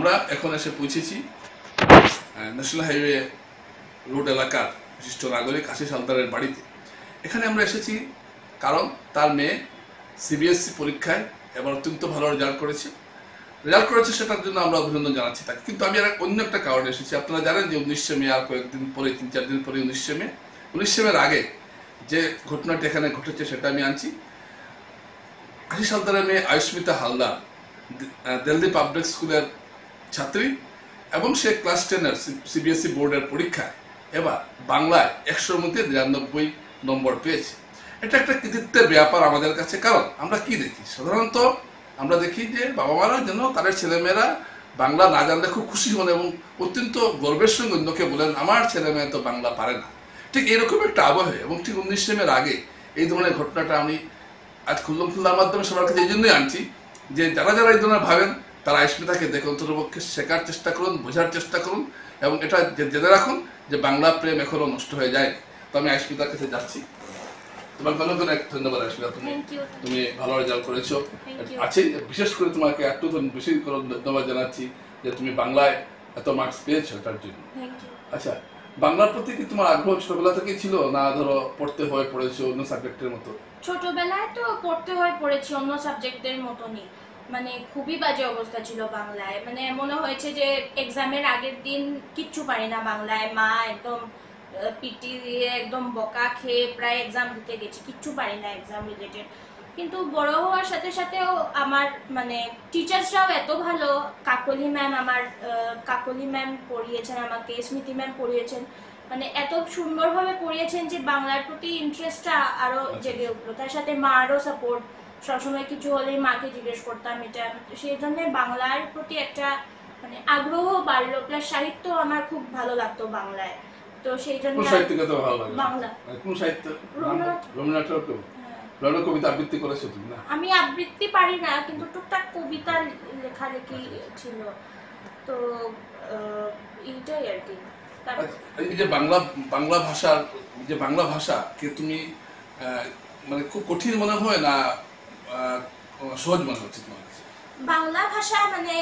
আমরা এখন এসে পৌঁছেছি ন্যাশনাল হাইওয়ে রোড এলাকার বিশিষ্ট নাগরিক আশিস হালদারের বাড়িতে। এখানে আমরা এসেছি কারণ তার মেয়ে সিবিএসসি পরীক্ষায় এবার অত্যন্ত ভালো রেজাল্ট করেছে সেটার জন্য আমরা অভিনন্দন জানাচ্ছি তাকে। কিন্তু আমি অন্য একটা কারণে এসেছি। আপনারা জানেন যে 19 মে আর কয়েকদিন পরে 3-4 দিন পরে 19 মের আগে যে ঘটনাটি এখানে ঘটেছে সেটা আমি আনছি। আশিস হালদারের মেয়ে আয়ুষ্মিতা হালদার দিল্লি পাবলিক স্কুলের ছাত্রী এবং সে ক্লাস 10-এর সিবিএসসি বোর্ডের পরীক্ষায় এবার বাংলায় 100-র মধ্যে 99 নম্বর পেয়েছে। এটা একটা কৃতিত্বের ব্যাপার আমাদের কাছে। কারণ আমরা কি দেখি, সাধারণত আমরা দেখি যে বাবা মারা যেন তাদের ছেলেমেয়েরা বাংলা না জানলে খুব খুশি হন এবং অত্যন্ত গর্বের সঙ্গে অন্যকে বলেন আমার ছেলে মেয়ে তো বাংলা পারে না। ঠিক এরকম একটা আবহে এবং ঠিক 19 মের আগে এই ধরনের ঘটনাটা আমি আজ খুল্লার মাধ্যমে সবার কাছে এই জন্যই আনছি যে যারা এই ধরনের ভাবেন তারা আয়ুষ্মিতাকে দেখে অন্ততপক্ষে শেখার চেষ্টা করুন, বোঝার চেষ্টা করুন এবং এটা জেনে রাখুন যে বাংলা প্রেম এখনো নষ্ট হয়ে যায়। তো আমি আয়ুষ্মিতার কাছে যাচ্ছি। তোমাকে অনেক অনেক ধন্যবাদ আয়ুষ্মিতা, তুমি ভালো রেজাল্ট করেছো। আছে বিশেষ করে তোমাকে একটু বেশি করে ধন্যবাদ জানাচ্ছি যে তুমি বাংলায় এত মার্কস পেয়েছো তার জন্য। আচ্ছা, বাংলার প্রতি কি তোমার আগ্রহ ছোটবেলা থেকেই ছিল না ধরো পড়তে হয়ে পড়েছো অন্য সাবজেক্টের মতো? ছোটবেলায় তো পড়তে হয়ে পড়েছি অন্য সাবজেক্টের মতনই, মানে খুবই বাজে অবস্থা ছিল বাংলায়। মানে মনে হয়েছে যে এক্সামের আগের দিন কিচ্ছু পারি না বাংলায়, মা একদম পিটি দিয়ে একদম বকা খেয়ে প্রায় এক্সাম দিতে গেছি, কিচ্ছু পারি না এক্সাম রিলেটেড। কিন্তু বড় হওয়ার সাথে সাথেও আমার মানে টিচার্সরাও এত ভালো। কাকলি ম্যাম পড়িয়েছেন আমাকে, স্মৃতি ম্যাম পড়িয়েছেন, মানে এত সুন্দরভাবে পড়িয়েছেন যে বাংলার প্রতি ইন্টারেস্টটা আরো জেগে উঠলো। তার সাথে মারও সাপোর্ট, সবসময় কিছু হলেই মাকে জিজ্ঞেস করতাম এটা, সেই জন্য বাংলার প্রতি একটা মানে আগ্রহ বাড়লো। প্লাস সাহিত্য আমার খুব ভালো লাগতো বাংলায়, তো সেই জন্য বাংলা রবীন্দ্রনাথ কবিতা আবৃত্তি করেছো তুমি না? আমি আবৃত্তি পারি না, কিন্তু টুকটাক কবিতা লেখালেখি ছিল, তো এইটাই আর কি। এই যে বাংলা ভাষা কে তুমি মানে খুব কঠিন মনে হয় না সহজ মনে হচ্ছে তোমার কাছে? বাংলা ভাষা মানে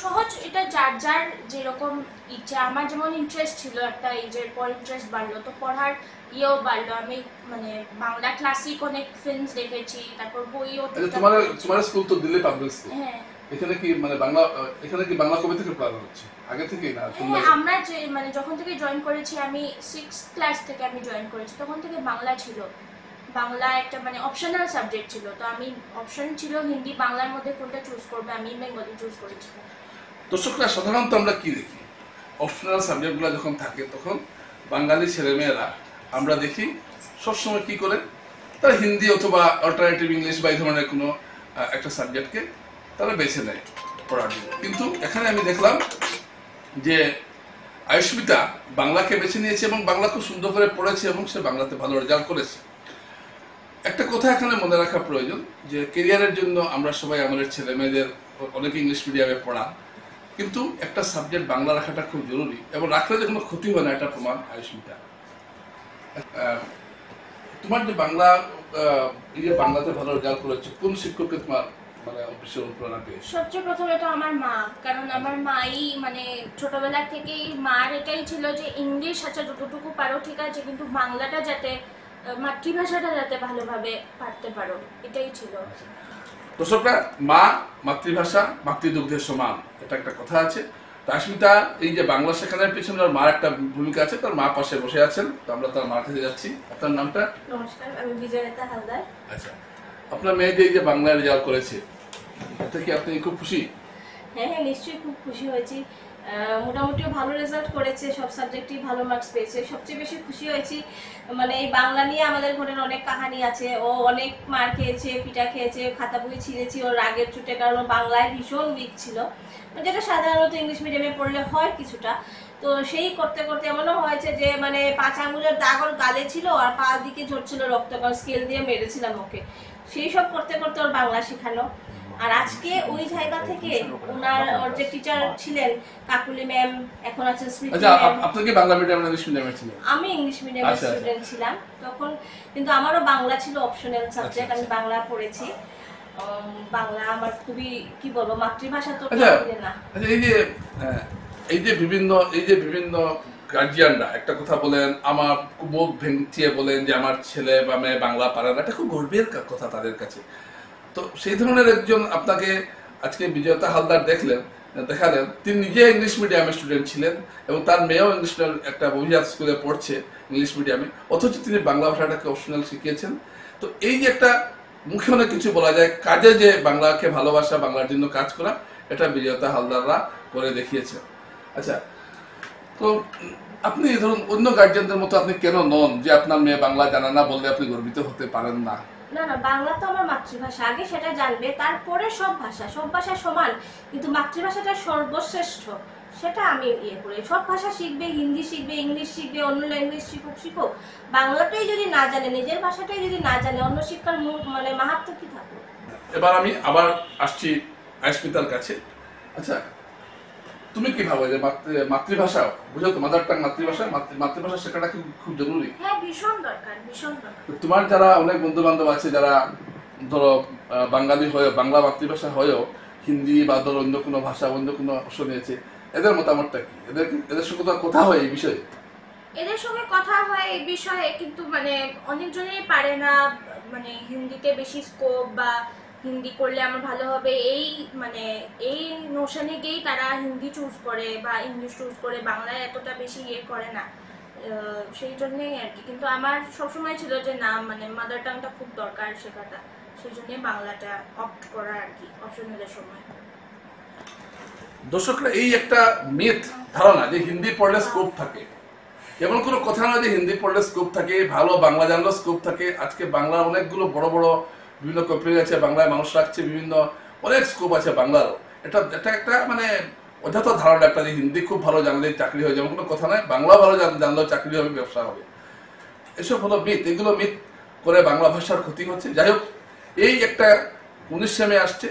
সহজ, এটা যার যার যেরকম ইচ্ছা। আমার যেমন ইন্টারেস্ট ছিল একটা এজের পর ইন্টারেস্ট বাড়লো, তো পড়ার ইয়েও বাড়লো। আমি মানে বাংলা ক্লাসিক অনেক ফিল্মস দেখেছি, তারপর বইও। তোমার স্কুল তো দিল্লি পাবলিক স্কুল, এখানে কি মানে বাংলা কবিতা থেকে পড়ানো হচ্ছে আগে থেকে না? আমরা যে মানে যখন থেকে জয়েন করেছি, আমি 6th ক্লাস থেকে আমি জয়েন করেছি, তখন থেকে বাংলা ছিল। বাংলা একটা মানে অপশনাল সাবজেক্ট ছিল, তো আমি অপশন ছিল হিন্দি বাংলার মধ্যে কোনটা চুজ করবে, আমি বেঙ্গলি চুজ করেছি। দর্শকরা, সাধারণত আমরা কি দেখি, অপশনাল সাবজেক্টগুলো যখন থাকে তখন বাঙালি ছেলেমেয়েরা আমরা দেখি সবসময় কি করে, তারা হিন্দি অথবা অল্টারনেটিভ ইংলিশ বা এই ধরনের কোনো একটা সাবজেক্টকে তারা বেছে নেয় পড়ার জন্য। কিন্তু এখানে আমি দেখলাম যে আয়ুষ্মিতা বাংলাকে বেছে নিয়েছে এবং বাংলা খুব সুন্দর করে পড়েছে এবং সে বাংলাতে ভালো রেজাল্ট করেছে। একটা কথা এখানে মনে রাখা প্রয়োজন যে কেরিয়ারের জন্য আমরা সবাই আমাদের ছেলে মেয়েদের অনেকে ইংলিশ মিডিয়ামে পড়া, কিন্তু একটা সাবজেক্ট বাংলা রাখাটা খুব জরুরি এবং রাখলে যে কোনো ক্ষতি হয় না, এটা প্রমাণ আয়ুষ্মিতা। তোমার যে বাংলাতে ভালো রেজাল্ট করেছে, কোন শিক্ষককে তোমার মানে অফিসে অনুপ্রেরণা পেয়েছে? সবচেয়ে প্রথমে তো আমার মা, কারণ আমার মাই মানে ছোটবেলা থেকেই মার এটাই ছিল যে ইংলিশ আচ্ছা যতটুকু পারো ঠিক আছে, কিন্তু বাংলাটা যাতে মাতৃভাষাটা যাতে ভালোভাবে পারতে পারো, এটাই ছিল। দর্শকরা, মা মাতৃভাষা মাতৃদুগ্ধের সমান, এটা একটা কথা আছে। আয়ুষ্মিতা এই যে বাংলা শেখানোর পেছনে ওর মার একটা ভূমিকা আছে, তার মা পাশে বসে আছেন, তো আমরা তার মার কাছে যাচ্ছি। আপনার নামটা? নমস্কার, আমি বিজয়িতা হালদার। আচ্ছা, আপনার মেয়ে যে বাংলায় রেজাল্ট করেছে, এটা কি আপনি খুব খুশি? হ্যাঁ, নিশ্চয়ই খুব খুশি হয়েছি। মোটামুটি ভালো রেজাল্ট করেছে, সব সাবজেক্টেই ভালো মার্কস পেয়েছে। সবচেয়ে বেশি খুশি হয়েছি মানে এই বাংলা নিয়ে আমাদের ঘরের অনেক কাহিনী আছে। ও অনেক মার খেয়েছে, পিটা খেয়েছে, খাতা বই ছিঁড়েছি ওর রাগের চোটে, কারণ বাংলায় ভীষণ উইক ছিল, যেটা সাধারণত ইংলিশ মিডিয়ামে পড়লে হয় কিছুটা। তো সেই করতে করতে এমনও হয়েছে যে মানে 5 আঙুলের দাগ ওর গালে ছিল আর পা দিকে ঝরছিল রক্ত, কারণ স্কেল দিয়ে মেরেছিলাম ওকে। সেই সব করতে করতে ওর বাংলা শেখানো। আর আজকে ওই জায়গা থেকে ওর যে টিচার ছিলেন কাকুলি ম্যাম, এখন আছেন স্মৃতি ম্যাম। আপনি কি বাংলা মিডিয়াম না ইংলিশ মিডিয়ামে ছিলেন? আমি ইংলিশ মিডিয়ামের স্টুডেন্ট ছিলাম তখন, কিন্তু আমারও বাংলা ছিল অপশনাল সাবজেক্ট, আমি বাংলা পড়েছি। বাংলা আমার খুবই কি বলবো মাতৃভাষা তো আচ্ছা না। আচ্ছা এই যে বিভিন্ন গার্জিয়ানরা একটা কথা বলেন, আমার মুখ ভেঙচিয়ে বলেন যে আমার ছেলে বা মেয়ে বাংলা পারে না, এটা খুব গর্বের কথা তাদের কাছে। তো সেই ধরনের একজন আপনাকে আজকে বিজয়তা হালদার দেখালেন, তিনি নিজে ইংলিশ মিডিয়ামের স্টুডেন্ট ছিলেন এবং তার মেয়েও ইংলিশ একটা অভিজাত স্কুলে পড়ছে ইংলিশ মিডিয়ামে, অথচ তিনি বাংলা ভাষাটাকে অপশনাল শিখিয়েছেন। তো এই যে একটা মুখে অনেক কিছু বলা যায়, কাজে যে বাংলাকে ভালোবাসা, বাংলার জন্য কাজ করা, এটা বিজয়তা হালদাররা করে দেখিয়েছেন। আচ্ছা, তো আপনি ধরুন অন্য গার্জিয়ানদের মতো আপনি কেন নন যে আপনার মেয়ে বাংলা জানে না বললে আপনি গর্বিত হতে পারেন না? না না, বাংলা তো আমার মাতৃভাষা, আগে সেটা জানবে, তারপরে সব ভাষা সমান, কিন্তু মাতৃভাষাটা সর্বশ্রেষ্ঠ, সেটা আমি করি। সব ভাষা শিখবে, হিন্দি শিখবে, ইংলিশ শিখবে, অন্য ল্যাঙ্গুয়েজ শিখুক, বাংলাটাই যদি না জানে, নিজের ভাষাটাই যদি না জানে, অন্য শিক্ষার মানে মাহাত্ম্য কি থাকবে। এবার আমি আবার আসছি আয়স্মিতার কাছে। আচ্ছা, তুমি কি ভাবো যে মাতৃভাষা, বুঝো তো, মাদার টাং মাতৃভাষা শেখাটা কি খুব জরুরি? হ্যাঁ, ভীষণ দরকার, ভীষণ দরকার। তোমার যারা অনেক বন্ধু বান্ধব আছে যারা ধরো বাঙালি হয়ে, বাংলা মাতৃভাষা হয়েও হিন্দি বা ধরো অন্য কোনো ভাষা, অন্য কোনো অংশ নিয়েছে, এদের মতামতটা কি? এদের সঙ্গে তো কথা হয় এই বিষয়ে? এদের সঙ্গে কথা হয় এই বিষয়ে, কিন্তু মানে অনেকজনেই পারে না, মানে হিন্দিতে বেশি স্কোপ বা হিন্দি করলে আমার ভালো হবে, এই নোশনে গিয়েই তারা হিন্দি চুজ করে বা ইংলিশ চুজ করে, বাংলায় এতটা বেশি করে না। সেই জন্যই আর কি। কিন্তু আমার সবসময় ছিল যে না, মানে মাদার টাংটা খুব দরকার শেখাটা, সেই জন্যই বাংলাটা অপ্ট করা আর কি অপশনালের সময়। দর্শকরা, এই একটা মিথ ধারণা যে হিন্দি পড়লে স্কোপ থাকে, এমন কোনো কথা নয় যে হিন্দি পড়লে স্কোপ থাকে, ভালো বাংলা জানলেও স্কোপ থাকে। আজকে বাংলার অনেকগুলো বড় বড় বিভিন্ন কোম্পানি আছে, বাংলায় মানুষ রাখছে, অনেক স্কোপ আছে বাংলারও। এটা একটা মানে অযথা ধারণা একটা যে হিন্দি খুব ভালো জানলে চাকরি হয়ে যাবে, কোনো কথা নয়। বাংলা ভালো জানলেও চাকরি হবে, ব্যবসা হবে। এসব হলো মিথ, এগুলো মিথ করে বাংলা ভাষার ক্ষতি হচ্ছে। যাই হোক, এই একটা 19 সেমে আসছে,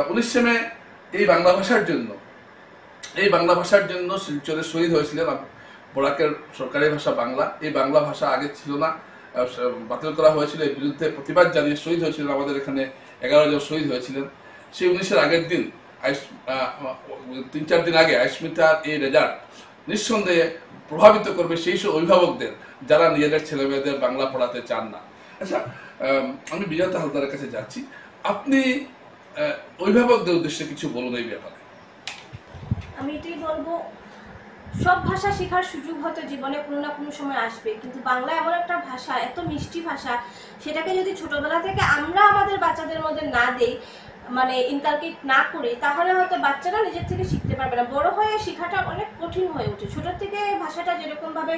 19 সেমে এই বাংলা ভাষার জন্য শিলচরে শহীদ হয়েছিলেন। বরাকের সরকারি ভাষা বাংলা, এই বাংলা ভাষা আগে ছিল না, বাতিল করা হয়েছিল, এর বিরুদ্ধে প্রতিবাদ জানিয়ে শহীদ হয়েছিলেন। আমাদের এখানে 11 জন শহীদ হয়েছিলেন। সেই 19-এর আগের দিন 3-4 দিন আগে আয়স্মিতার এই রেজাল্ট নিঃসন্দেহে প্রভাবিত করবে সেই সব অভিভাবকদের যারা নিজেদের ছেলে মেয়েদের বাংলা পড়াতে চান না। আচ্ছা, আমি বিজয়তা হালদারের কাছে যাচ্ছি। আপনি অভিভাবকদের উদ্দেশ্যে কিছু বলুন এই ব্যাপারে। আমি এটাই বলবো, সব ভাষা শেখার সুযোগ হয়তো জীবনে কোনো না কোনো সময় আসবে, কিন্তু বাংলা এমন একটা ভাষা, এত মিষ্টি ভাষা, সেটাকে যদি ছোটবেলা থেকে আমরা আমাদের বাচ্চাদের মধ্যে না দেই, মানে ইনকালকেট না করি, তাহলে হয়তো বাচ্চারা নিজের থেকে শিখতে পারবে না। বড় হয়ে শেখাটা অনেক কঠিন হয়ে ওঠে। ছোট থেকে ভাষাটা যেরকম ভাবে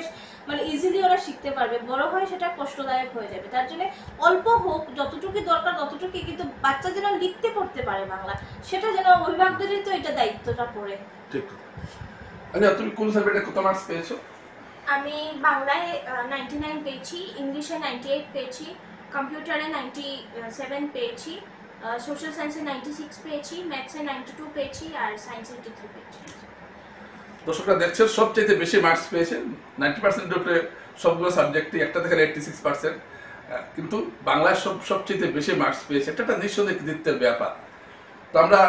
মানে ইজিলি ওরা শিখতে পারবে, বড় হয়ে সেটা কষ্টদায়ক হয়ে যাবে। তার জন্য অল্প হোক, যতটুকু দরকার ততটুকুই, কিন্তু বাচ্চা যেন লিখতে পড়তে পারে বাংলা, সেটা যেন অভিভাবকদেরই তো এটা দায়িত্বটা পড়ে। ঠিক। আচ্ছা, তুমি কোন সাবজেক্টে কত মার্কস পেয়েছো? আমি বাংলায় 99 পেয়েছি, ইংলিশে 98 পেয়েছি, কম্পিউটারে 97 পেয়েছি, সোশ্যাল সায়েন্সে 96 পেয়েছি, ম্যাথসে 92 পেয়েছি, আর সায়েন্সে 83 পেয়েছি। দর্শকরা দেখছেন, সবচেয়ে বেশি মার্কস পেয়েছেন 90% উপরে সবগুলো সাবজেক্টে, একটা দেখেন 86%, কিন্তু বাংলায় সবচেয়ে বেশি মার্কস পেয়েছে। এটা একটা নিঃসন্দেহে কৃতিত্বের ব্যাপার। তো আমরা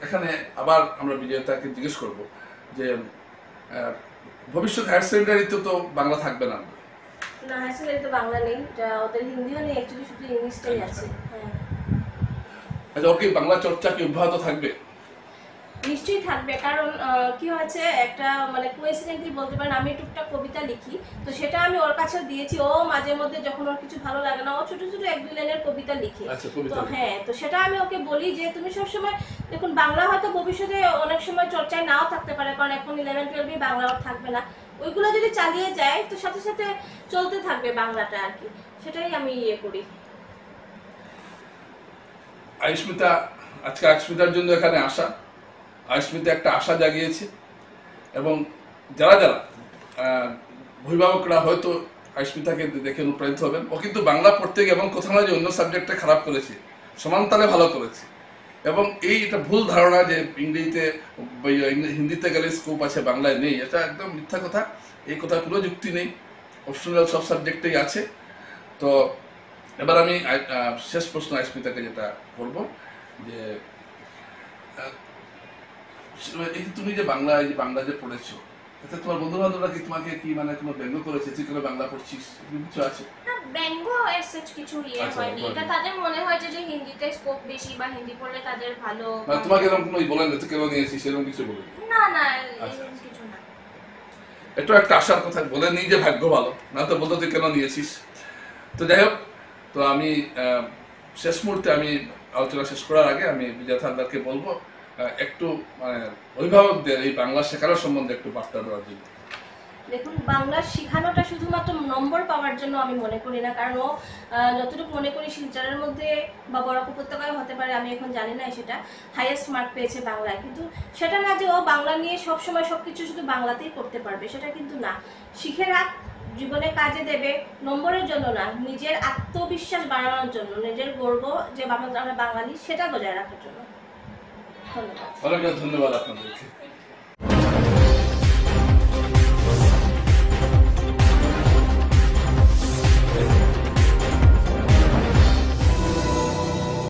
এখানে আবার আমরা বিজয়তাকে জিজ্ঞেস করব যে ভবিষ্যৎ হায়ার সেকেন্ডারিতে তো বাংলা থাকবে না? না, হায়ার সেকেন্ডারিতে বাংলা নেই, ওদের হিন্দিও নেই, অ্যাকচুয়ালি শুধু ইংলিশটাই আছে। হ্যাঁ। আচ্ছা, ওর কি বাংলা চর্চা কি অব্যাহত থাকবে? নিশ্চয়ই থাকবে, কারণ কি হয়েছে, একটা মানে কোইন্সিডেন্টলি বলতে পারেন, আমি টুকটাক কবিতা লিখি, তো সেটা আমি ওর কাছেও দিয়েছি। ও মাঝে মধ্যে যখন ওর কিছু ভালো লাগে না, ও ছোট ছোট 1-2 লাইনের কবিতা লিখে। তো হ্যাঁ, তো সেটা আমি ওকে বলি যে তুমি সবসময় দেখুন, বাংলা হয়তো ভবিষ্যতে অনেক সময় চর্চায় নাও থাকতে পারে, কারণ এখন 11-12 বাংলা ওর থাকবে না, ওইগুলো যদি চালিয়ে যায় তো সাথে সাথে চলতে থাকবে বাংলাটা আর কি। সেটাই আমি করি। আয়ুষ্মিতা, আজকে আয়ুষ্মিতার জন্য এখানে আসা, আয়ুষ্মিতা একটা আশা জাগিয়েছে, এবং যারা যারা অভিভাবকরা হয়তো আয়ুষ্মিতাকে দেখে অনুপ্রাণিত হবেন। ও কিন্তু বাংলা পড়তে গিয়ে এমন কথা নয় যে অন্য সাবজেক্টে খারাপ করেছে, সমানতালে ভালো করেছে। এবং এটা ভুল ধারণা যে ইংরেজিতে হিন্দিতে গেলে স্কোপ আছে বাংলায় নেই, এটা একদম মিথ্যা কথা। এই কথার কোনো যুক্তি নেই, অপশনাল সব সাবজেক্টেই আছে। তো এবার আমি শেষ প্রশ্ন আইসমিতাকে যেটা করবো যে এই যে তুমি যে বাংলা যে পড়েছো, এতে তোমার বন্ধু বান্ধবরা কি তোমাকে কি মানে কোনো ব্যঙ্গ করেছে তুই কেন বাংলা পড়ছিস, এরকম কিছু আছে? না, ব্যঙ্গ এসেজ কিছু আচ্ছা, হয়নি। হয়নি। এটা তাদের মনে হয় যে হিন্দিতে স্কোপ বেশি বা হিন্দি পড়লে তাদের ভালো। মানে তোমাকে এরকম কোনো বলেন তুই কেন নিয়েছিস এরকম কিছু বলেন? না না, আচ্ছা, এরকম কিছু না। এটা একটা আশার কথা, বলে নি যে ভাগ্য ভালো, না তো বলতো তুই কেন নিয়েছিস। তো যাই হোক, তো আমি শেষ মুহূর্তে আমি আলোচনা শেষ করার আগে আমি বিজয় থান্দারকে বলবো একটু মানে অভিভাবকদের এই বাংলা শেখানোর সম্বন্ধে একটু বার্তা দেওয়ার জন্য। দেখুন, বাংলা শেখানোটা শুধুমাত্র নম্বর পাওয়ার জন্য আমি মনে করি না, কারণ ও যতটুকু মনে করি শিলচরের মধ্যে বা বরাক উপত্যকায় হতে পারে, আমি এখন জানি না, সেটা হাইয়েস্ট মার্ক পেয়েছে বাংলায়। কিন্তু সেটা না যে ও বাংলা নিয়ে সবসময় সবকিছু শুধু বাংলাতেই করতে পারবে, সেটা কিন্তু না। শিখে রাখ, জীবনে কাজে দেবে, নম্বরের জন্য না, নিজের আত্মবিশ্বাস বাড়ানোর জন্য, নিজের গর্ব যে আমরা বাঙালি সেটা বজায় রাখার জন্য। ধন্যবাদ। অনেক ধন্যবাদ আপনাদেরকে।